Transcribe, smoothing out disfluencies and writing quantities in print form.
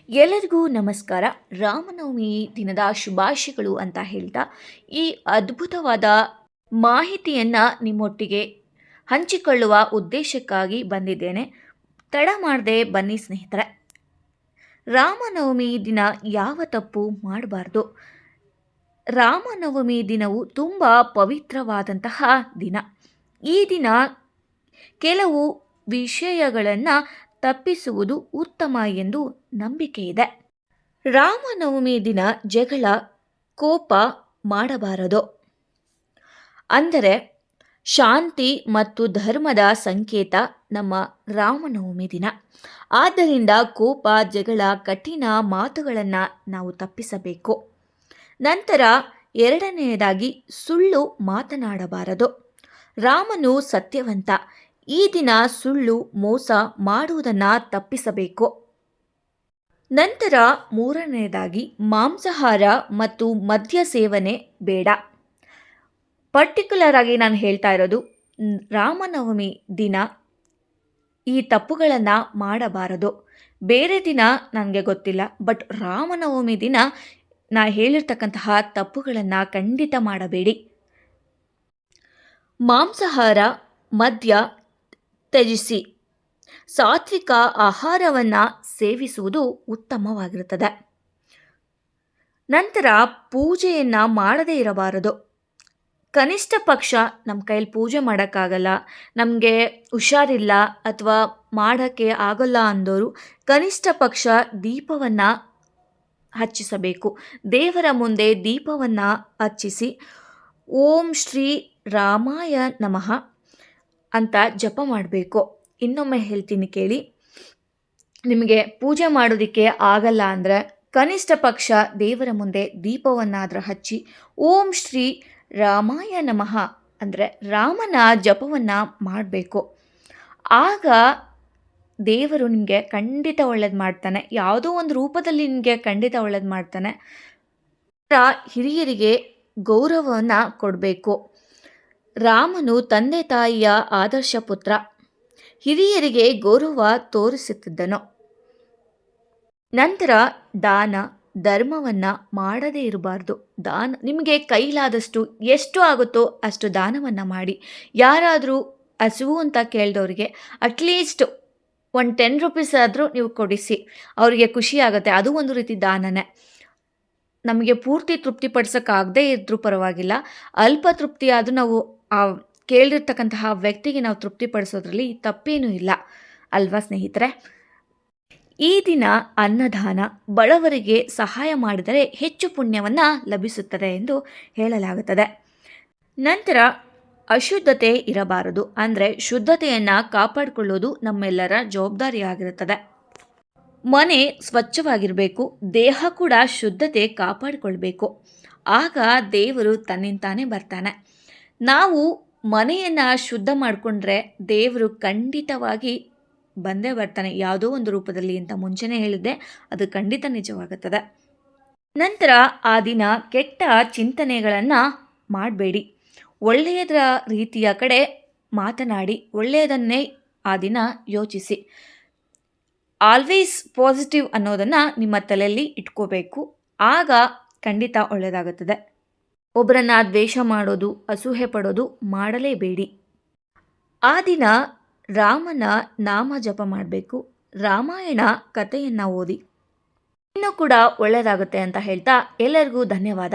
ಎಲ್ಲರಿಗೂ ನಮಸ್ಕಾರ. ರಾಮನವಮಿ ದಿನದ ಶುಭಾಶಯಗಳು ಅಂತ ಹೇಳ್ತಾ ಈ ಅದ್ಭುತವಾದ ಮಾಹಿತಿಯನ್ನು ನಿಮ್ಮೊಟ್ಟಿಗೆ ಹಂಚಿಕೊಳ್ಳುವ ಉದ್ದೇಶಕ್ಕಾಗಿ ಬಂದಿದ್ದೇನೆ. ತಡ ಮಾಡದೆ ಬನ್ನಿ ಸ್ನೇಹಿತರೆ. ರಾಮನವಮಿ ದಿನ ಯಾವ ತಪ್ಪು ಮಾಡಬಾರ್ದು. ರಾಮನವಮಿ ದಿನವು ತುಂಬ ಪವಿತ್ರವಾದಂತಹ ದಿನ. ಈ ದಿನ ಕೆಲವು ವಿಷಯಗಳನ್ನು ತಪ್ಪಿಸುವುದು ಉತ್ತಮ ಎಂದು ನಂಬಿಕೆ ಇದೆ. ರಾಮನವಮಿ ದಿನ ಜಗಳ, ಕೋಪ ಮಾಡಬಾರದು. ಅಂದರೆ ಶಾಂತಿ ಮತ್ತು ಧರ್ಮದ ಸಂಕೇತ ನಮ್ಮ ರಾಮನವಮಿ ದಿನ. ಆದ್ದರಿಂದ ಕೋಪ, ಜಗಳ, ಕಠಿಣ ಮಾತುಗಳನ್ನು ನಾವು ತಪ್ಪಿಸಬೇಕು. ನಂತರ ಎರಡನೆಯದಾಗಿ ಸುಳ್ಳು ಮಾತನಾಡಬಾರದು. ರಾಮನು ಸತ್ಯವಂತ. ಈ ದಿನ ಸುಳ್ಳು, ಮೋಸ ಮಾಡುವುದನ್ನು ತಪ್ಪಿಸಬೇಕು. ನಂತರ ಮೂರನೆಯದಾಗಿ ಮಾಂಸಾಹಾರ ಮತ್ತು ಮದ್ಯ ಸೇವನೆ ಬೇಡ. ಪರ್ಟಿಕ್ಯುಲರ್ ಆಗಿ ನಾನು ಹೇಳ್ತಾ ಇರೋದು ರಾಮನವಮಿ ದಿನ ಈ ತಪ್ಪುಗಳನ್ನು ಮಾಡಬಾರದು. ಬೇರೆ ದಿನ ನನಗೆ ಗೊತ್ತಿಲ್ಲ, ಬಟ್ ರಾಮನವಮಿ ದಿನ ನಾ ಹೇಳಿರ್ತಕ್ಕಂತಹ ತಪ್ಪುಗಳನ್ನು ಖಂಡಿತ ಮಾಡಬೇಡಿ. ಮಾಂಸಾಹಾರ, ಮದ್ಯ ತ್ಯಜಿಸಿ ಸಾತ್ವಿಕ ಆಹಾರವನ್ನು ಸೇವಿಸುವುದು ಉತ್ತಮವಾಗಿರುತ್ತದೆ. ನಂತರ ಪೂಜೆಯನ್ನು ಮಾಡದೇ ಇರಬಾರದು. ಕನಿಷ್ಠ ಪಕ್ಷ ನಮ್ಮ ಕೈಯಲ್ಲಿ ಪೂಜೆ ಮಾಡೋಕ್ಕಾಗಲ್ಲ, ನಮಗೆ ಹುಷಾರಿಲ್ಲ ಅಥವಾ ಮಾಡೋಕ್ಕೆ ಆಗೋಲ್ಲ ಅಂದವರು ಕನಿಷ್ಠ ಪಕ್ಷ ದೀಪವನ್ನು ಹಚ್ಚಿಸಬೇಕು. ದೇವರ ಮುಂದೆ ದೀಪವನ್ನು ಹಚ್ಚಿಸಿ ಓಂ ಶ್ರೀ ರಾಮಾಯ ನಮಃ ಅಂತ ಜಪ ಮಾಡಬೇಕು. ಇನ್ನೊಮ್ಮೆ ಹೇಳ್ತೀನಿ ಕೇಳಿ. ನಿಮಗೆ ಪೂಜೆ ಮಾಡೋದಕ್ಕೆ ಆಗಲ್ಲ ಅಂದರೆ ಕನಿಷ್ಠ ಪಕ್ಷ ದೇವರ ಮುಂದೆ ದೀಪವನ್ನಾದರೂ ಹಚ್ಚಿ ಓಂ ಶ್ರೀ ರಾಮಾಯ ನಮಃ ಅಂದರೆ ರಾಮನ ಜಪವನ್ನು ಮಾಡಬೇಕು. ಆಗ ದೇವರು ನಿಮಗೆ ಖಂಡಿತ ಒಳ್ಳೇದು ಮಾಡ್ತಾನೆ. ಯಾವುದೋ ಒಂದು ರೂಪದಲ್ಲಿ ನಿಮಗೆ ಖಂಡಿತ ಒಳ್ಳೇದು ಮಾಡ್ತಾನೆ. ಹಿರಿಯರಿಗೆ ಗೌರವವನ್ನು ಕೊಡಬೇಕು. ರಾಮನು ತಂದೆ ತಾಯಿಯ ಆದರ್ಶ ಪುತ್ರ. ಹಿರಿಯರಿಗೆ ಗೌರವ ತೋರಿಸುತ್ತಿದ್ದನು. ನಂತರ ದಾನ ಧರ್ಮವನ್ನು ಮಾಡದೇ ಇರಬಾರ್ದು. ನಿಮಗೆ ಕೈಲಾದಷ್ಟು ಎಷ್ಟು ಆಗುತ್ತೋ ಅಷ್ಟು ದಾನವನ್ನು ಮಾಡಿ. ಯಾರಾದರೂ ಹಸಿವು ಅಂತ ಕೇಳಿದವರಿಗೆ ಅಟ್ಲೀಸ್ಟ್ ಒಂದು 10 ರೂಪೀಸ್ ಆದರೂ ನೀವು ಕೊಡಿಸಿ, ಅವರಿಗೆ ಖುಷಿ ಆಗುತ್ತೆ. ಅದು ಒಂದು ರೀತಿ ದಾನನೇ. ನಮಗೆ ಪೂರ್ತಿ ತೃಪ್ತಿಪಡಿಸೋಕ್ಕಾಗದೇ ಇದ್ರೂ ಪರವಾಗಿಲ್ಲ, ಅಲ್ಪ ತೃಪ್ತಿ ಆದರೂ ನಾವು ಆ ಕೇಳಿರ್ತಕ್ಕಂತಹ ವ್ಯಕ್ತಿಗೆ ನಾವು ತೃಪ್ತಿಪಡಿಸೋದ್ರಲ್ಲಿ ತಪ್ಪೇನೂ ಇಲ್ಲ ಅಲ್ವಾ ಸ್ನೇಹಿತರೆ. ಈ ದಿನ ಅನ್ನದಾನ, ಬಡವರಿಗೆ ಸಹಾಯ ಮಾಡಿದರೆ ಹೆಚ್ಚು ಪುಣ್ಯವನ್ನು ಲಭಿಸುತ್ತದೆ ಎಂದು ಹೇಳಲಾಗುತ್ತದೆ. ನಂತರ ಅಶುದ್ಧತೆ ಇರಬಾರದು. ಅಂದರೆ ಶುದ್ಧತೆಯನ್ನು ಕಾಪಾಡಿಕೊಳ್ಳೋದು ನಮ್ಮೆಲ್ಲರ ಜವಾಬ್ದಾರಿಯಾಗಿರುತ್ತದೆ. ಮನೆ ಸ್ವಚ್ಛವಾಗಿರಬೇಕು. ದೇಹ ಕೂಡ ಶುದ್ಧತೆ ಕಾಪಾಡಿಕೊಳ್ಬೇಕು. ಆಗ ದೇವರು ತನ್ನಿಂತಾನೇ ಬರ್ತಾನೆ. ನಾವು ಮನೆಯನ್ನು ಶುದ್ಧ ಮಾಡಿಕೊಂಡ್ರೆ ದೇವರು ಖಂಡಿತವಾಗಿ ಬಂದೇ ಬರ್ತಾನೆ, ಯಾವುದೋ ಒಂದು ರೂಪದಲ್ಲಿ ಅಂತ ಮುಂಚೆನೇ ಹೇಳಿದ್ದೆ, ಅದು ಖಂಡಿತ ನಿಜವಾಗುತ್ತದೆ. ನಂತರ ಆ ದಿನ ಕೆಟ್ಟ ಚಿಂತನೆಗಳನ್ನು ಮಾಡಬೇಡಿ. ಒಳ್ಳೆಯದರ ರೀತಿಯ ಕಡೆ ಮಾತನಾಡಿ ಒಳ್ಳೆಯದನ್ನೇ ಆ ದಿನ ಯೋಚಿಸಿ. ಆಲ್ವೇಸ್ ಪಾಸಿಟಿವ್ ಅನ್ನೋದನ್ನು ನಿಮ್ಮ ತಲೆಯಲ್ಲಿ ಇಟ್ಕೋಬೇಕು. ಆಗ ಖಂಡಿತ ಒಳ್ಳೆಯದಾಗುತ್ತದೆ. ಒಬ್ಬರನ್ನು ದ್ವೇಷ ಮಾಡೋದು, ಅಸೂಹೆ ಪಡೋದು ಮಾಡಲೇಬೇಡಿ. ಆ ದಿನ ರಾಮನ ನಾಮ ಜಪ ಮಾಡಬೇಕು. ರಾಮಾಯಣ ಕಥೆಯನ್ನು ಓದಿ ಇನ್ನೂ ಕೂಡ ಒಳ್ಳೆಯದಾಗುತ್ತೆ ಅಂತ ಹೇಳ್ತಾ ಎಲ್ಲರಿಗೂ ಧನ್ಯವಾದ.